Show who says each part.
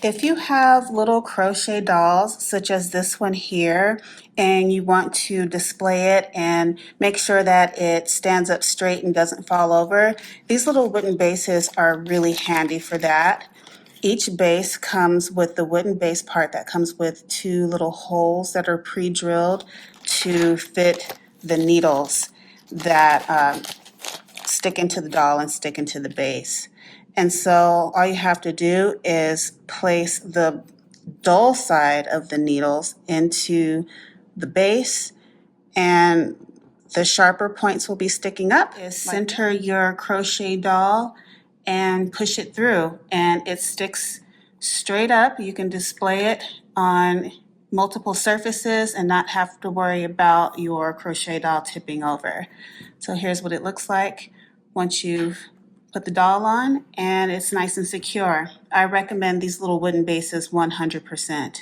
Speaker 1: If you have little crochet dolls, such as this one here, and you want to display it and make sure that it stands up straight and doesn't fall over, these little wooden bases are really handy for that. Each base comes with the wooden base part that comes with two little holes that are pre-drilled to fit the needles that stick into the doll and stick into the base. And so all you have to do is place the dull side of the needles into the base, and the sharper points will be sticking up. Center your crochet doll and push it through, and it sticks straight up. You can display it on multiple surfaces and not have to worry about your crochet doll tipping over. So here's what it looks like once you've put the doll on, and it's nice and secure. I recommend these little wooden bases 100%.